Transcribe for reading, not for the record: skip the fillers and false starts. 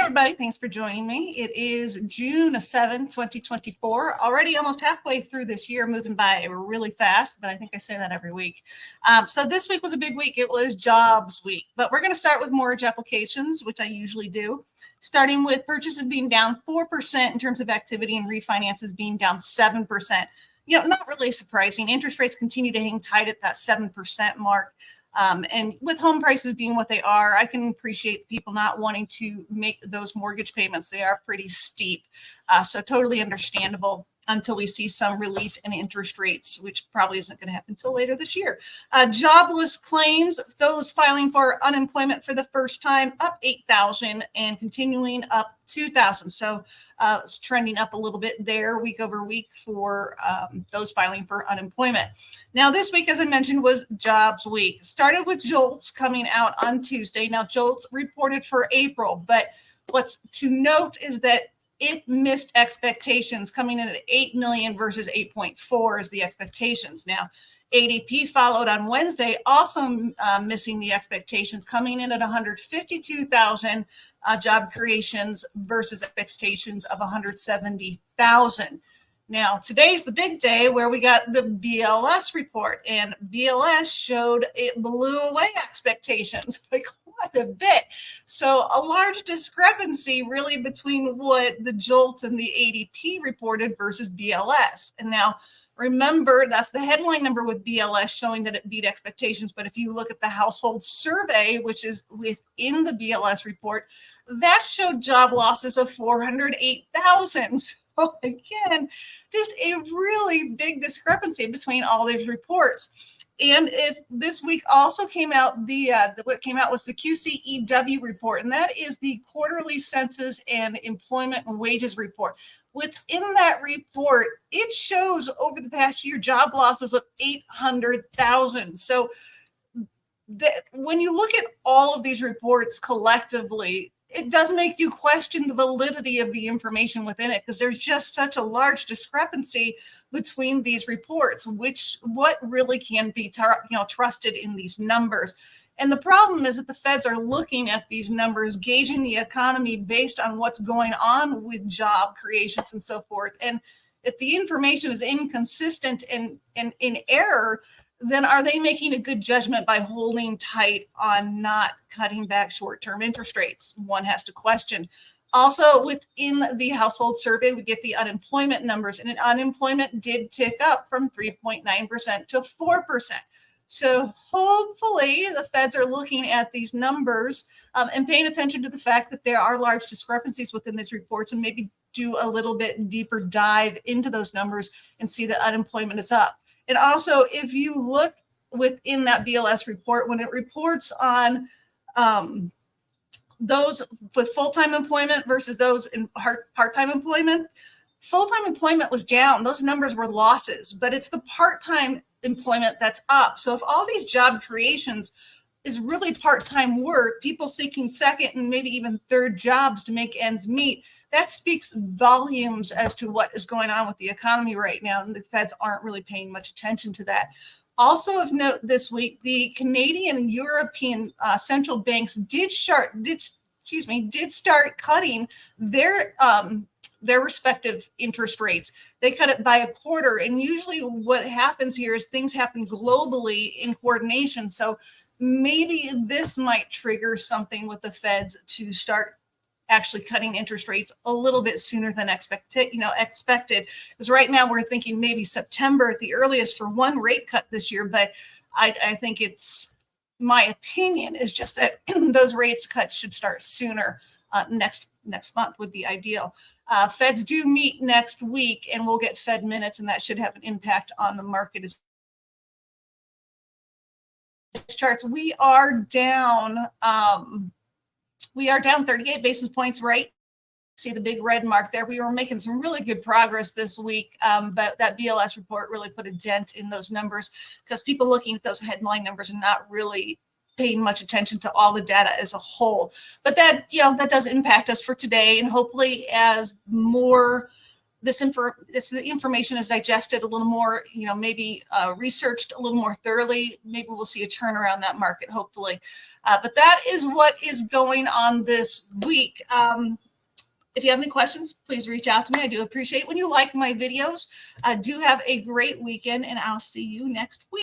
everybody, thanks for joining me. It is June 7, 2024, already almost halfway through this year, moving by really fast, but I think I say that every week. So this week was a big week. It was jobs week, but we're going to start with mortgage applications, which I usually do, starting with purchases being down 4% in terms of activity and refinances being down 7%. You know, not really surprising. Interest rates continue to hang tight at that 7% mark. And with home prices being what they are, I can appreciate people not wanting to make those mortgage payments. They are pretty steep. So totally understandable until we see some relief in interest rates, which probably isn't going to happen until later this year. Jobless claims, those filing for unemployment for the first time, up 8,000 and continuing up 2,000. So it's trending up a little bit there week over week for those filing for unemployment. Now, this week, as I mentioned, was jobs week. Started with JOLTS coming out on Tuesday. Now, JOLTS reported for April, but what's to note is that it missed expectations, coming in at 8 million versus 8.4 is the expectations. Now, ADP followed on Wednesday, also missing the expectations, coming in at 152,000 job creations versus expectations of 170,000. Now, today's the big day where we got the BLS report, and BLS showed it blew away expectations by quite a bit. So a large discrepancy really between what the JOLTS and the ADP reported versus BLS. And now, remember, that's the headline number with BLS showing that it beat expectations. But if you look at the household survey, which is within the BLS report, that showed job losses of 408,000. So again, just a really big discrepancy between all these reports. And if this week also came out, what came out was the QCEW report, and that is the quarterly census and employment and wages report. Within that report, it shows over the past year job losses of 800,000. So when you look at all of these reports collectively, it does make you question the validity of the information within it, because there's just such a large discrepancy between these reports, what really can be trusted in these numbers. And the problem is that the feds are looking at these numbers, gauging the economy based on what's going on with job creations and so forth. And if the information is inconsistent and in error, then are they making a good judgment by holding tight on not cutting back short-term interest rates? One has to question. Also, within the household survey, we get the unemployment numbers, and unemployment did tick up from 3.9% to 4%. So hopefully the feds are looking at these numbers and paying attention to the fact that there are large discrepancies within these reports, and maybe do a little bit deeper dive into those numbers and see that unemployment is up. And also, if you look within that BLS report, when it reports on those with full-time employment versus those in part-time employment, full-time employment was down. Those numbers were losses, but it's the part-time employment that's up. So if all these job creations is really part-time work, people seeking second and maybe even third jobs to make ends meet, that speaks volumes as to what is going on with the economy right now, and the feds aren't really paying much attention to that. Also of note this week, the Canadian and European central banks did start cutting their respective interest rates. They cut it by a quarter, and usually what happens here is things happen globally in coordination. So maybe this might trigger something with the feds to start actually cutting interest rates a little bit sooner than expected. Because right now we're thinking maybe September at the earliest for one rate cut this year. But I think my opinion is just that those rates cuts should start sooner. Next month would be ideal. Feds do meet next week, and we'll get Fed minutes, and that should have an impact on the market as charts. We are down 38 basis points, right? See the big red mark there. We were making some really good progress this week, but that BLS report really put a dent in those numbers, because people looking at those headline numbers are not really paying much attention to all the data as a whole. But that does impact us for today, and hopefully as more the information is digested a little more, maybe researched a little more thoroughly, maybe we'll see a turnaround in that market, hopefully. But that is what is going on this week. If you have any questions, please reach out to me. I do appreciate when you like my videos. Do have a great weekend, and I'll see you next week.